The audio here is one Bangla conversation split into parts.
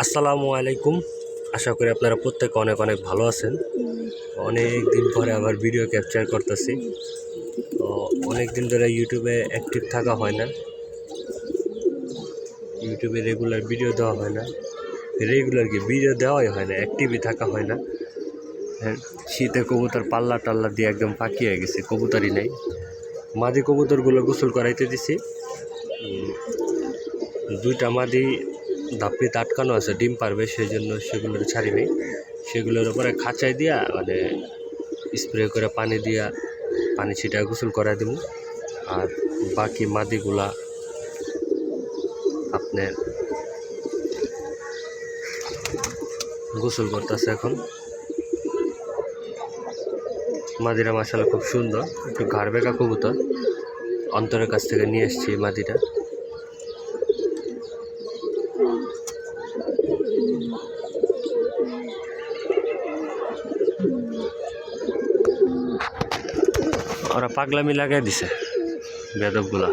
আসসালামু আলাইকুম। আশা করি আপনারা প্রত্যেকে অনেক অনেক ভালো আছেন। অনেক দিন পরে আবার ভিডিও ক্যাপচার করতেছি। তো অনেক দিন ধরে ইউটিউবে অ্যাক্টিভ থাকা হয় না, ইউটিউবে রেগুলার ভিডিও দেওয়া হয় না, ভিডিও দেওয়াই হয় না, অ্যাক্টিভই থাকা হয় না। হ্যাঁ, শীতে কবুতর পাল্লা টাল্লা দিয়ে একদম ফাঁকি হয়ে গেছে, কবুতরই নেই। মাদি কবুতরগুলো গোসল করাইতে দিছি। দুইটা মাদি ধাপড়িতে আটকানো আছে, ডিম পারবে, সেই জন্য সেগুলোর ছাড়ি নেই। সেগুলোর উপরে খাঁচাই দিয়া মানে স্প্রে করে পানি দিয়া পানি ছিটা গোসল করা দেবো। আর বাকি মাদিগুলা আপনার গোসল করতেছে এখন। মাদিরা মাশাআল্লাহ খুব সুন্দর, একটু ঘাড় বেঁকা কবুতর। অন্তরের কাছ থেকে নিয়ে এসছি মাদিটা। ওরা পাগলামি লাগাই দিছে বেদবগুলা।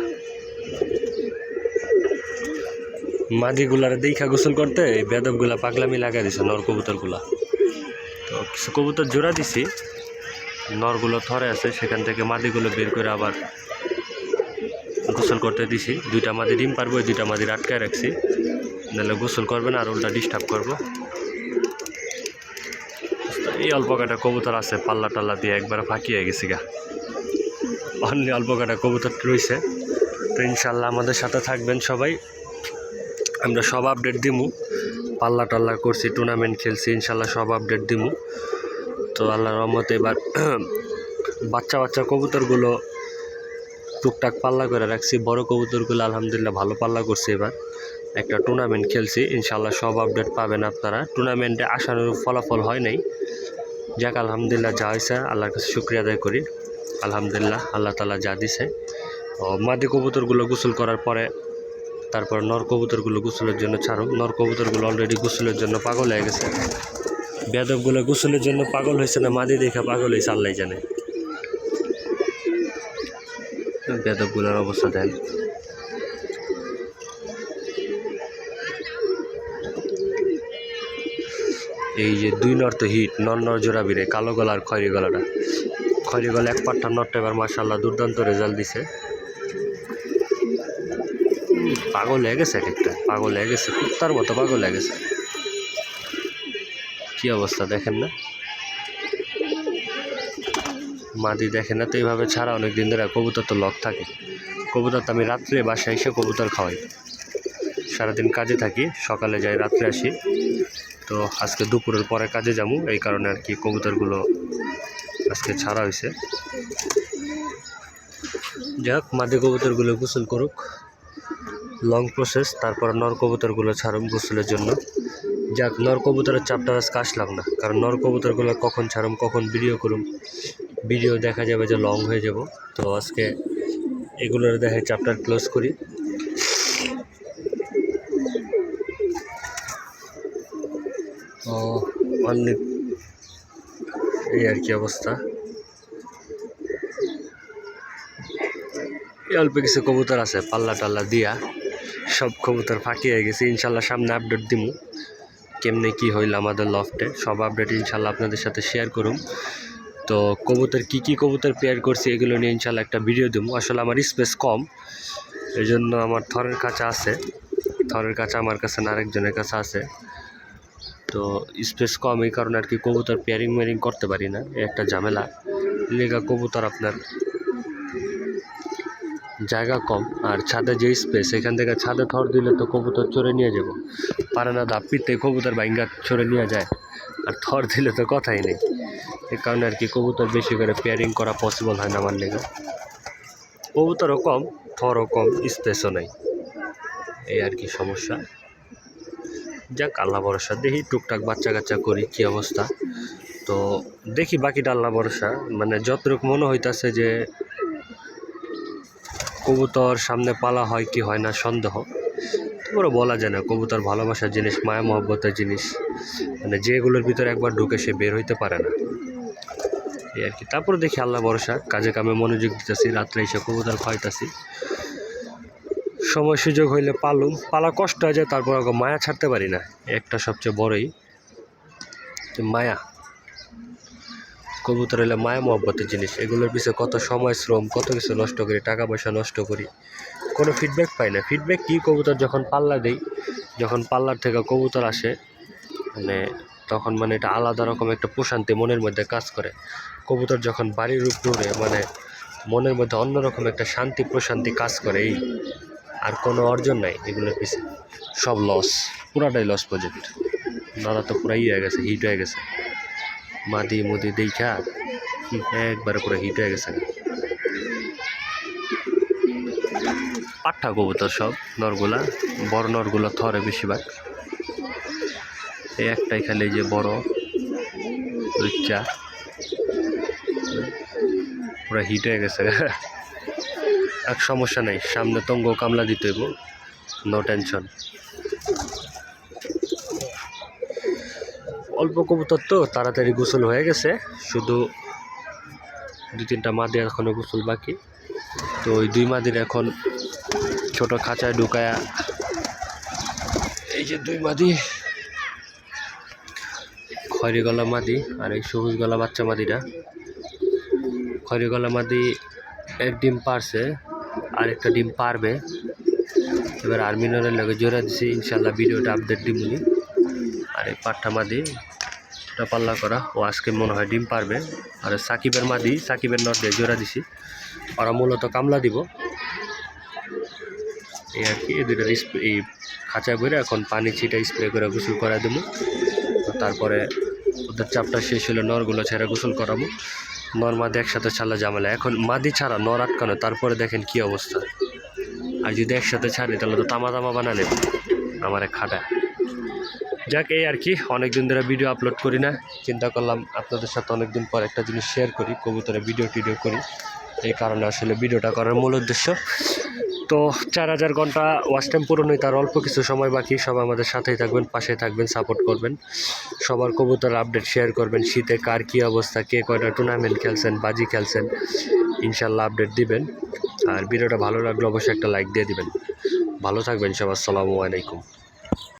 মাদিগুলার দেখা গোসল করতে এই বেদবগুলা পাগলামি লাগাই দিছে নর কবুতরগুলা। তো কিছু কবুতর জোড়া দিছি, নরগুলো থরে আছে, সেখান থেকে মাদিগুলো বের করে আবার গোসল করতে দিছি। দুইটা মাদি ডিম পারবো, দুইটা মাদির আটকায় রাখছি, নাহলে গোসল করবে না আর উল্টা ডিস্টার্ব করবো। এই অল্প কাটা কবুতর আছে, পাল্লা টাল্লা দিয়ে একবার ফাঁকি হয়ে গেছি গা। অনলি অল্প কাটা কবুতর রয়েছে। তো ইনশাল্লাহ আমাদের সাথে থাকবেন সবাই, আমরা সব আপডেট দিমু। পাল্লা টাল্লা করছি, টুর্নামেন্ট খেলছি, ইনশাল্লাহ সব আপডেট দিমু। তো আল্লাহর রহমতে এবার বাচ্চা কবুতরগুলো টুকটাক পাল্লা করে রাখছি। বড় কবুতরগুলো আলহামদুলিল্লাহ ভালো পাল্লা করছে। এবার একটা টুর্নামেন্ট খেলছি, ইনশাল্লাহ সব আপডেট পাবেন আপনারা। টুর্নামেন্টে আশানুরূপ ফলাফল হয় নাই, যাক আলহামদুলিল্লাহ যা হয়েছে আল্লাহর কাছে শুকরিয়া আদায় করি। আলহামদুলিল্লাহ আল্লাহ তাআলা যা দিছে। মাদি কবুতরগুলো গোসল করার পরে তারপর নর কবুতরগুলো গোসলের জন্য ছাড়ুন। নর কবুতরগুলো অলরেডি গোসলের জন্য পাগল হয়ে গেছে। বেদবগুলো গোসলের জন্য পাগল হয়েছে না মাদি দেখে পাগল হয়েছে আল্লাহ জানে। বেদবগুলোর অবস্থা দেন। এই যে দুই নর তো হিট, নর জোড়া বিরে, কালো গলা আর খয়রি গলাটা। খয়রি গলা এক পাট্টা নরটা এবার মাশাআল্লাহ দুর্দান্ত রেজাল্ট দিছে। পাগল হয়ে গেছে, এক একটা পাগল হয়ে গেছে, কুত্তার মতো পাগল হয়ে গেছে। কি অবস্থা দেখেন না, মাদি দেখেন না। তো এইভাবে ছাড়া অনেক দিন ধরে কবুতর তো লক থাকে। কবুতর তো আমি রাত্রে বাসায় এসে কবুতর খাওয়াই। সারাদিন কাজে থাকি, সকালে যাই রাত্রে আসি। তো আজকে দুপুরের পরে কাজে যাবো, এই কারণে আর কি কবুতরগুলো আজকে ছাড়া হয়েছে। যাক মাদি কবুতরগুলো গোসল করুক, লং প্রসেস। তারপর নর কবুতরগুলো ছাড়ুন গোসলের জন্য। যাক নর কবুতরের চাপটা আজকে আসলাম না, কারণ নর কবুতরগুলো কখন ছাড়ুম কখন ভিডিও করুম, ভিডিও দেখা যাবে যে লং হয়ে যাব। তো আজকে এগুলোর দেখে চ্যাপ্টার ক্লোজ করি। তো অনেক এই আর কি অবস্থা। এই অল্প কিছু কবুতর আছে পাল্লা টাল্লা দিয়া, সব কবুতর ফাঁকি হয়ে গেছে। ইনশাল্লাহ সামনে আপডেট দিমু কেমনে কি হইল আমাদের লফটে, সব আপডেট ইনশাল্লাহ আপনাদের সাথে শেয়ার করুম। তো কবুতর কি কবুতর পেয়ার করছি এগুলো নিয়ে ইনশাল্লাহ একটা ভিডিও দেবো। আসলে আমার স্পেস কম, এই জন্য আমার থরের কাছে আছে, থরের কাছে আমার কাছে না, আরেকজনের কাছে আছে। তো স্পেস কম, এই কারণে আর কি কবুতর পেয়ারিং মেয়ারিং করতে পারি না, একটা ঝামেলা লেগা। কবুতর আপনার জায়গা কম, আর ছাদে যে স্পেস, এখান থেকে ছাদে থর দিলে তো কবুতর চড়ে নিয়ে যাব পারে না, দাপিতে কবুতর বাইঙ্গা চড়ে নিয়ে যায়, আর থর দিলে তো কথাই নেই। এই কারণে আর কি কবুতর বেশি করে পেয়ারিং করা পসিবল হয় না আমার লেগে। কবুতরও কম, থরও কম, স্পেসও নেই, এই আর কি সমস্যা। যাক আল্লাহ ভরসা, দেখি টুকটাক বাচ্চা কাচ্চা করি কি অবস্থা। তো দেখি বাকিটা আল্লাহ ভরসা। মানে যতটুকু মনে হইতাছে যে কবুতর সামনে পালা হয় কি হয় না সন্দেহ, তারপরে বলা যায় না। কবুতর ভালোবাসার জিনিস, মায়া মহব্বতের জিনিস, মানে যেগুলোর ভিতরে একবার ঢুকে সে বের হইতে পারে না, এই আর কি। তারপরে দেখি আল্লাহ ভরসা, কাজে কামে মনোযোগ দিতেছি, রাত্রে এসে কবুতর খাওয়াইতেছি। সময় সুযোগ হইলে পালুম, পালা কষ্ট হয়ে যায়, তারপর মায়া ছাড়তে পারি না। একটা সবচেয়ে বড়ই মায়া। কবুতর হলে মায়া মহব্বতের জিনিস, এগুলোর পিছনে কত সময় শ্রম, কত কিছু নষ্ট করি, টাকা পয়সা নষ্ট করি, কোনো ফিডব্যাক পাই না। ফিডব্যাক কি, কবুতর যখন পাল্লা দেই, যখন পাল্লার থেকে কবুতর আসে মানে তখন মানে এটা আলাদা রকম একটা প্রশান্তি মনের মধ্যে কাজ করে। কবুতর যখন বাড়ির উপরে উড়ে মানে মনের মধ্যে অন্যরকম একটা শান্তি প্রশান্তি কাজ করে। এই আর কোনো অর্জন নাই এগুলোর পিছনে, সব লস, পুরাটাই লস প্রজেক্ট। দাদা তো পুরাই হয়ে গেছে, হিট হয়ে গেছে, মাদি মুদি দেখা একবারে পুরো হিট হয়ে গেছে। পাঠা কবুতর সব, নরগুলা বড় নরগুলো থরে বেশিরভাগ। এই একটাই খালি যে বড় লুচ্চা পুরো হিট হয়ে গেছে। এক সমস্যা নাই, সামনে তঙ্গ কামলা দিতে হইব, নো টেনশন। অল্প কবুতর তো তাড়াতাড়ি গোসল হয়ে গেছে, শুধু 2-3টা মাদি এখনো গোসল বাকি। তো ওই 2 মাদির এখন ছোট খাঁচায় ঢুকায়া, এই যে 2 মাদি, খয়রি গলা মাদি আর এই সবুজ গলা বাচ্চা মাদিটা। খয়রি গলা মাদি 1 ডিম পারছে, আর একটা ডিম পারবে। এবার আর্মিনারের লগে জোড়া দিছি, ইনশাল্লাহ ভিডিওটা আপডেট দিবনি। আর এই পাঠা মাদি পাল্লা করা, ও আজকে মনে হয় ডিম পারবে। আর সাকিবের মাদি, সাকিবের নট দিয়ে জোড়া দিছি, ওরা মূলত কামলা দিব। এই আর কি, এই 2টা এই খাঁচায় বইরে এখন পানি ছিটা স্প্রে করে গোসল করা দেবো। তারপরে ওদের চাপটা শেষ হলে নরগুলো ছেড়ে গোসল করাবো। নর মাদি একসাথে ছাড়লে ঝামেলা, এখন মাদি ছাড়া নর আটকানো, তারপরে দেখেন কি অবস্থা। আর যদি একসাথে ছাড়ি তাহলে তো তামা তামা বানালে আমার এক খাটা। যাক, এই আর কি, অনেকদিন ধরে ভিডিও আপলোড করি না, চিন্তা করলাম আপনাদের সাথে অনেকদিন পর একটা জিনিস শেয়ার করি, কবুতরের ভিডিও করি। এই কারণে আসলে ভিডিওটা করার মূল উদ্দেশ্য। তো 4000 ঘন্টা ওয়াচ টাইম পূরণ হই, তার অল্প কিছু সময় বাকি। সবাই আমাদের সাথেই থাকবেন, পাশে থাকবেন, সাপোর্ট করবেন, সবার কবুতর আপডেট শেয়ার করবেন। শীতে কার কী অবস্থা, কে কয়টা টুর্নামেন্ট খেলছেন, বাজি খেলছেন, ইনশাল্লাহ আপডেট দিবেন। আর ভিডিওটা ভালো লাগলে অবশ্যই একটা লাইক দিয়ে দিবেন। ভালো থাকবেন সব, আসসালামু আলাইকুম।